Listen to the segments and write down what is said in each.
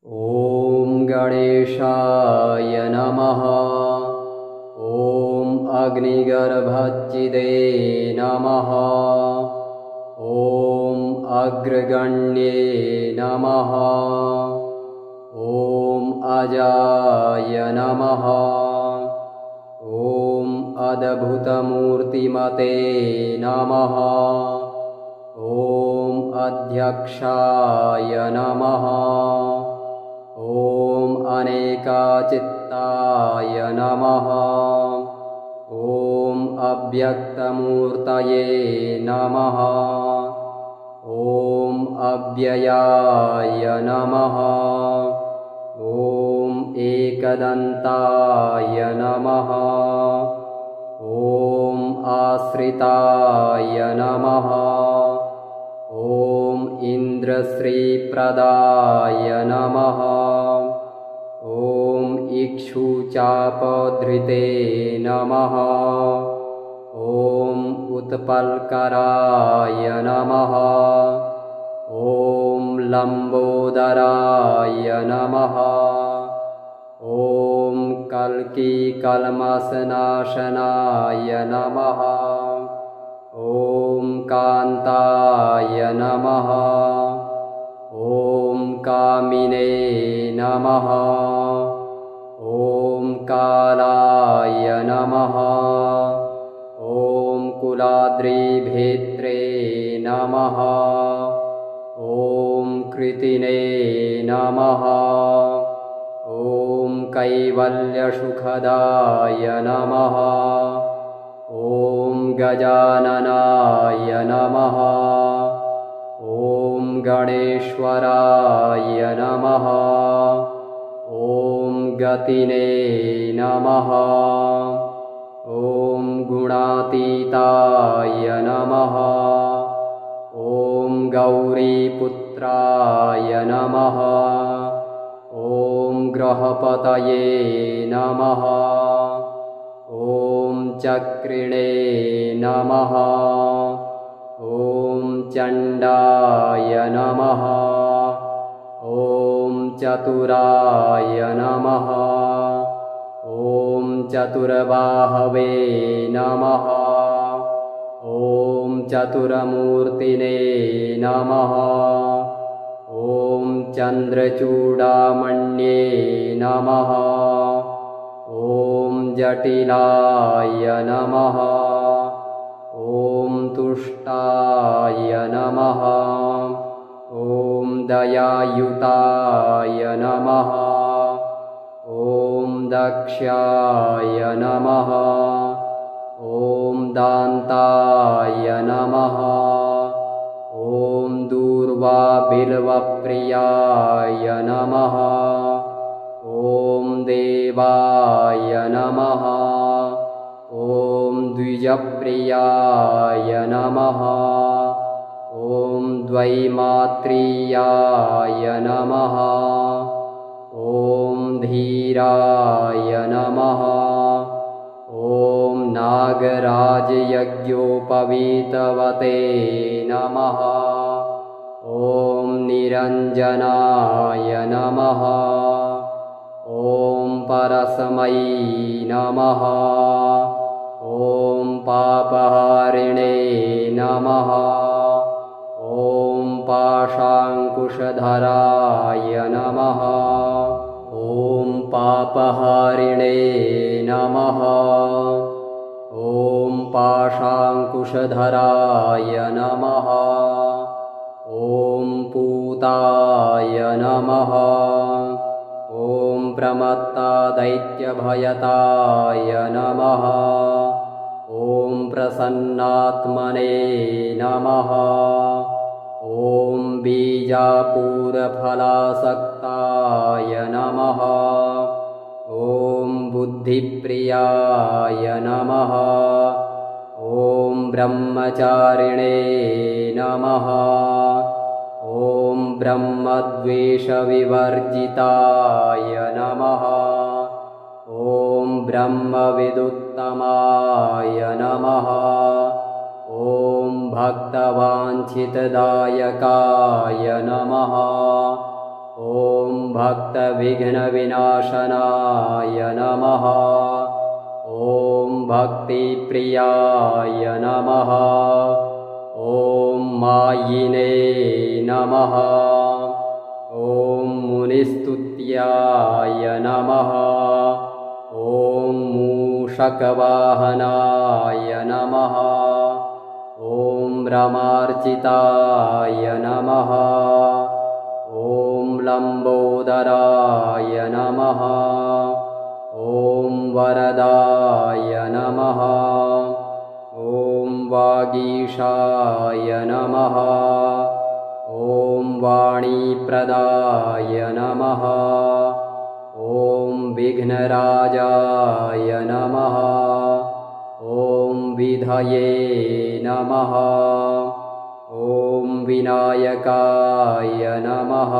ॐ गणेशाय नमः। ॐ अग्निगर्भच्चिदे नमः। ॐ अग्रगण्ये नमः। ॐ अजाय नमः। ॐ अद्भुतमूर्तिमते नमः। ॐ अध्यक्षाय नमः। ॐ अनेकाचित्ताय नमः। ॐ अव्यक्तमूर्तये नमः। ॐ अव्ययाय नमः। ॐ एकदन्ताय नमः। ॐ आश्रिताय नमः। ॐ इन्द्रश्रीप्रदाय नमः। ॐ इक्षुचापधृते नमः। ॐ उत्पलकराय नमः। ॐ लम्बोदराय नमः। ॐ कल्कीकल्मषनाशनाय नमः। ॐ कान्ताय नमः। ॐ कामिने नमः। ॐ कालाय नमः। ॐ कुलाद्रिभेत्रे नमः। ॐ कृतिने नमः। ॐ कैवल्यसुखदाय नमः। ॐ गजाननाय नमः। ॐ गणेश्वराय नमः। ॐ गतिने नमः। ॐ गुणातीताय नमः। ॐ गौरीपुत्राय नमः। ॐ ग्रहपतये नमः। ॐ चक्रिणे नमः। ॐ चण्डाय नमः। ॐ चतुराय नमः। ॐ चतुर्बाहवे नमः। ॐ चतुर्मूर्तिने नमः। ॐ चन्द्रचूडामण्ये नमः। ॐ जटिलाय नमः। ॐ तुष्टाय नमः। ॐ दयायुताय नमः। ॐ दक्षाय नमः। ॐ दान्ताय नमः। ॐ दूर्वाबिल्वप्रियाय नमः। ॐ देवाय नमः। ॐ द्विजप्रियाय नमः। ॐ द्वैमात्रीयाय नमः। ॐ धीराय नमः। ॐ नागराजयज्ञोपवीतवते नमः। ॐ निरञ्जनाय नमः। ॐ परस्मै नमः। ॐ पापहारिणे नमः। ॐ पाशाङ्कुशधराय नमः। ॐ पापहारिणे नमः। ॐ पाशाङ्कुशधराय नमः। ॐ पूताय नमः। ॐ प्रमत्तादैत्यभयताय नमः। ॐ प्रसन्नात्मने नमः। ॐ बीजापूरफलासक्ताय नमः। ॐ बुद्धिप्रियाय नमः। ॐ ब्रह्मचारिणे नमः। ॐ ब्रह्मद्वेषविवर्जिताय नमः। ॐ ब्रह्मविदुत्तमाय नमः। ॐ भक्तवाञ्छितदायकाय नमः। ॐ भक्तविघ्नविनाशनाय नमः। ॐ भक्तिप्रियाय नमः। ॐ मायिने नमः। ॐ मुनिस्तुत्याय नमः। ॐ मूषकवाहनाय नमः। ॐ रमार्चिताय नमः। ॐ लम्बोदराय नमः। ॐ वरदाय नमः। ॐ वागीशाय नमः। ॐ वाणीप्रदाय नमः। ॐ विघ्नराजाय नमः। ॐ विधये नमः। ॐ विनायकाय नमः।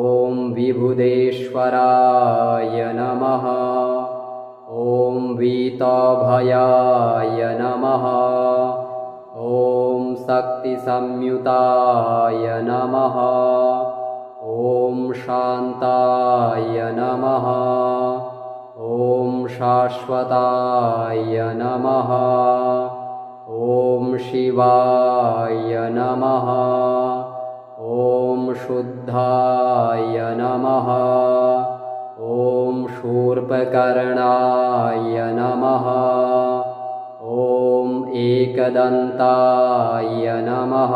ॐ विभुदेश्वराय नमः। ॐ वीताभयाय नमः। ॐ शक्तिसंयुताय नमः। ॐ शान्ताय नमः। ॐ शाश्वताय नमः। ॐ शिवाय नमः। ॐ शुद्धाय नमः। ॐ शूर्पकर्णाय नमः। ॐ एकदन्ताय नमः।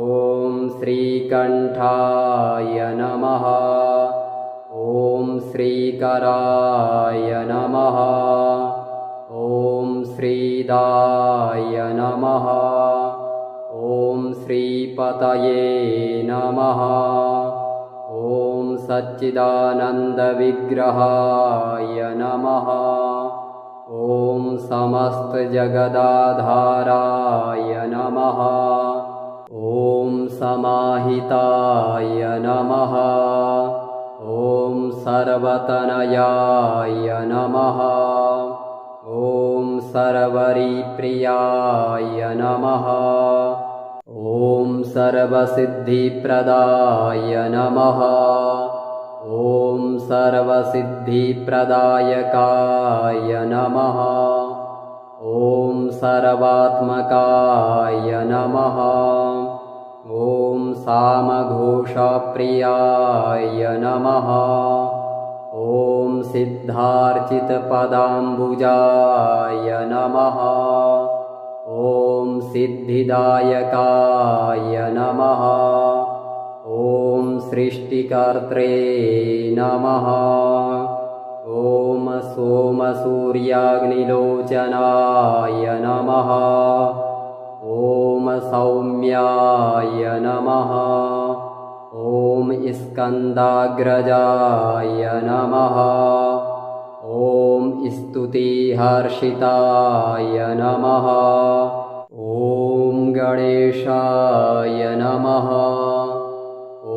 ॐ श्रीकण्ठाय नमः। ॐ श्रीकराय नमः। ॐ श्रीदाय नमः। ॐ श्रीपतये नमः। ॐ सच्चिदानन्दविग्रहाय नमः। ॐ समस्तजगदाधाराय नमः। ॐ समाहिताय नमः। ॐ सर्वतनयाय नमः। ॐ सर्वरिप्रियाय नमः। ॐ सर्वसिद्धिप्रदाय नमः। ॐ सर्वसिद्धिप्रदायकाय नमः। ॐ सर्वात्मकाय नमः। ॐ सामघोषप्रियाय नमः। ॐ सिद्धार्चितपदाम्बुजाय नमः। ॐ सिद्धिदायकाय नमः। ॐ सृष्टिकर्त्रे नमः। ॐ सोमसूर्याग्निलोचनाय नमः। ॐ सौम्याय नमः। ॐ स्कन्दाग्रजाय नमः। ॐ स्तुतिहर्षिताय नमः। ॐ गणेशाय नमः।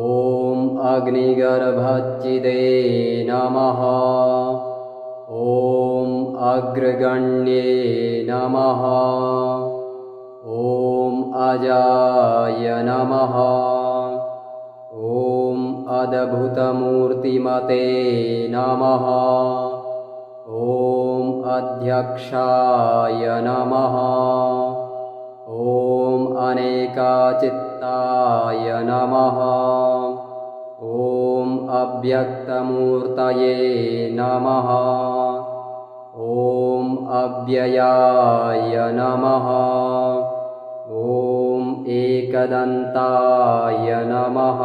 ॐ अग्निगर्भच्चिदे नमः। ॐ अग्रगण्ये नमः। ॐ अजाय नमः। ॐ अद्भुतमूर्तिमते नमः। ॐ अध्यक्षाय नमः। ॐ अनेकाचित्ताय नमः। ॐ अव्यक्तमूर्तये नमः। ॐ अव्ययाय नमः। ॐ एकदन्ताय नमः।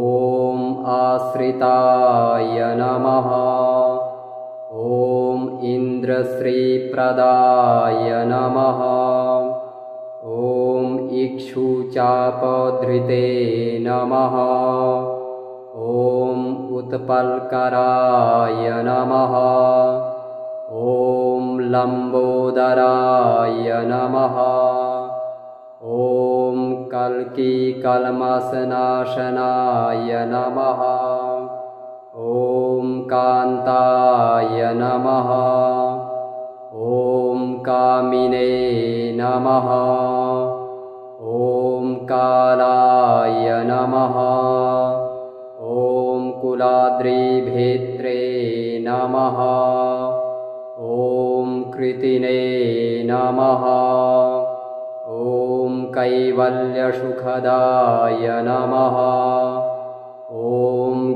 ॐ आश्रिताय नमः। ॐ इन्द्रश्रीप्रदाय नमः। ॐ इक्षुचापधृते नमः। ॐ उत्पलकराय नमः। ॐ लम्बोदराय नमः। ॐ कल्कीकल्मषनाशनाय नमः। ॐ कान्ताय नमः। ॐ कामिने नमः। ॐ कालाय नमः। ॐ कुलाद्रिभेत्रे नमः। ॐ कृतिने नमः। ॐ कैवल्यसुखदाय नमः। ॐ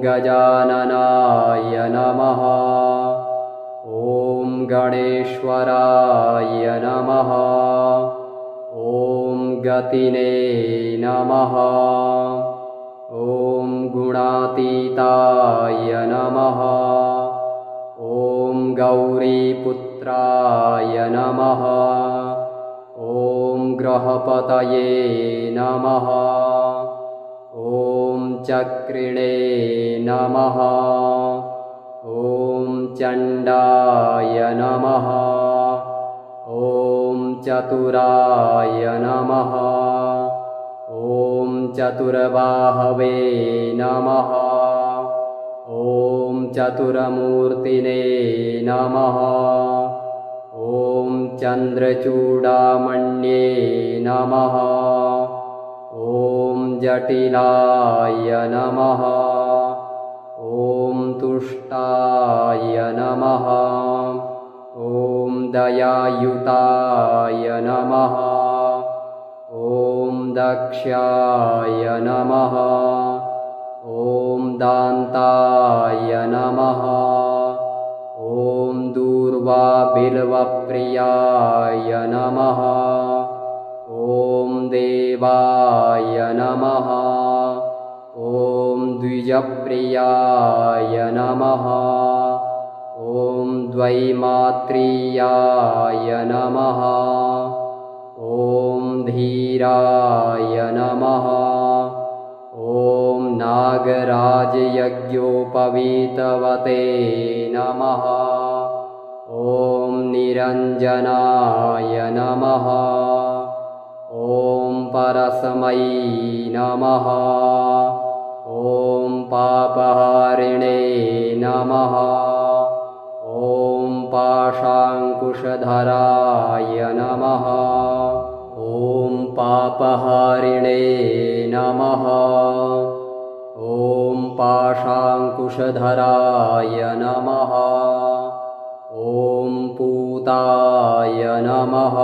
गजाननाय नमः। ॐ गणेश्वराय नमः। ॐ गतिने नमः। ॐ गुणातीताय नमः। ॐ गौरीपुत्राय नमः। ॐ ग्रहपतये नमः। ॐ चक्रिणे नमः। ॐ चण्डाय नमः। ॐ चतुराय नमः। ॐ चतुर्बाहवे नमः। ॐ चतुर्मूर्तिने नमः। ॐ चन्द्रचूडामण्ये नमः। ॐ जटिलाय नमः। ॐ तुष्टाय नमः। ॐ दयायुताय नमः। ॐ दक्षाय नमः। ॐ दान्ताय नमः। ॐ दूर्वाबिल्वप्रियाय नमः। ॐ देवाय नमः। ॐ द्विजप्रियाय नमः। ॐ द्वैमात्रीयाय नमः। ॐ धीराय नमः। ॐ नागराजयज्ञोपवीतवते नमः। ॐ निरञ्जनाय नमः। ॐ परस्मै नमः। ॐ पापहारिणे नमः। ॐ पाशाङ्कुशधराय नमः। ॐ पापहारिणे नमः। ॐ पाशाङ्कुशधराय नमः। ॐ पूताय नमः।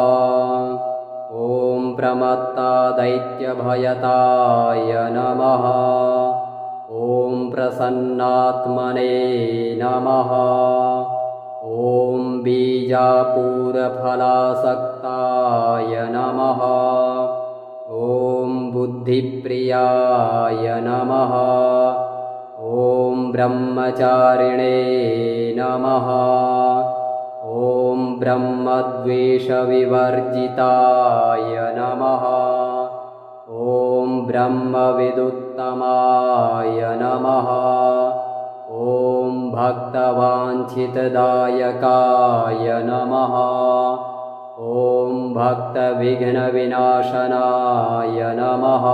ॐ प्रमत्तादैत्यभयताय नमः। ॐ प्रसन्नात्मने नमः। ॐ बीजापूरफलासक्ताय नमः। ॐ बुद्धिप्रियाय नमः। ॐ ब्रह्मचारिणे नमः। ॐ ब्रह्मद्वेषविवर्जिताय नमः। ॐ ब्रह्मविदुत्तमाय नमः। ॐ भक्तवाञ्छितदायकाय नमः। ॐ भक्तविघ्नविनाशनाय नमः।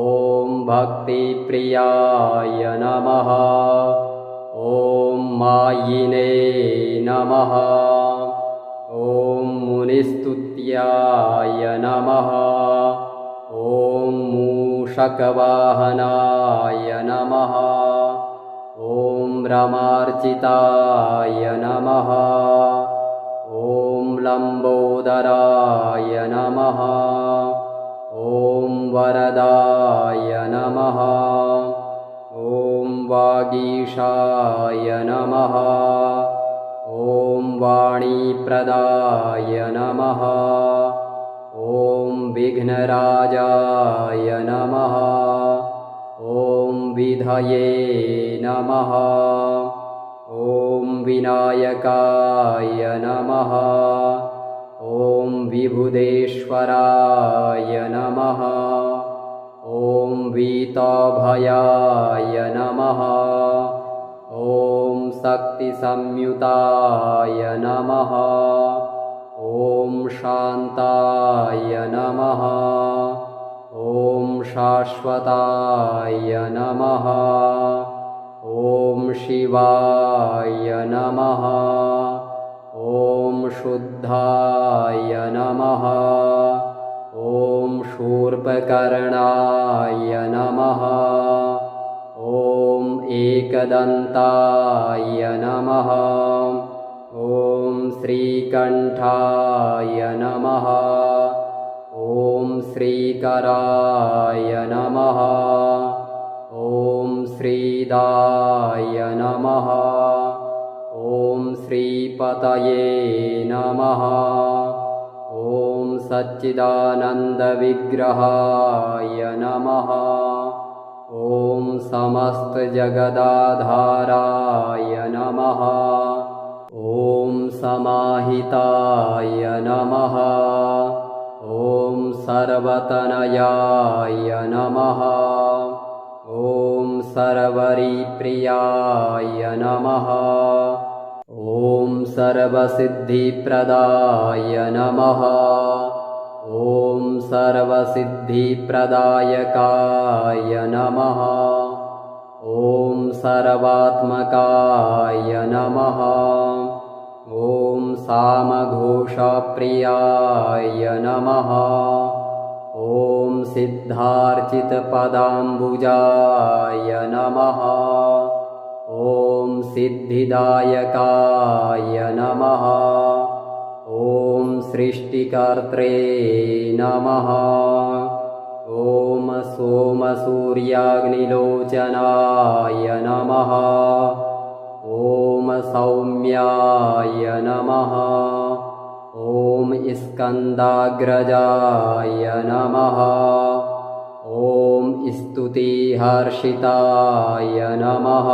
ॐ भक्तिप्रियाय नमः। ॐ मायिने नमः। ॐ मुनिस्तुत्याय नमः। ॐ मूषकवाहनाय नमः। ॐ रमार्चिताय नमः। ॐ लम्बोदराय नमः। ॐ वरदाय नमः। ॐ वागीशाय नमः। ॐ वाणीप्रदाय नमः। ॐ विघ्नराजाय नमः। ॐ विधये नमः। ॐ विनायकाय नमः। ॐ विभुदेश्वराय नमः। ॐ वीताभयाय नमः। ॐ शक्तिसंयुताय नमः। ॐ शान्ताय नमः। ॐ शाश्वताय नमः। ॐ शिवाय नमः। ॐ शुद्धाय नमः। ॐ शूर्पकर्णाय नमः। ॐ एकदन्ताय नमः। ॐ श्रीकण्ठाय नमः। ॐ श्रीकराय नमः। ॐ श्रीदाय नमः। ॐ श्रीपतये नमः। ॐ सच्चिदानन्दविग्रहाय नमः। ॐ समस्तजगदाधाराय नमः। ॐ समाहिताय नमः। ॐ सर्वतनयाय नमः। ॐ सर्वरिप्रियाय नमः। ॐ सर्वसिद्धिप्रदाय नमः। ॐ सर्वसिद्धिप्रदायकाय नमः। ॐ सर्वात्मकाय नमः। ॐ सामघोषप्रियाय नमः। ॐ सिद्धार्चितपदाम्बुजाय नमः। ॐ सिद्धिदायकाय नमः। ॐ सृष्टिकर्त्रे नमः। ॐ सोमसूर्याग्निलोचनाय नमः। ॐ सौम्याय नमः। ॐ स्कन्दाग्रजाय नमः। ॐ स्तुतिहर्षिताय नमः।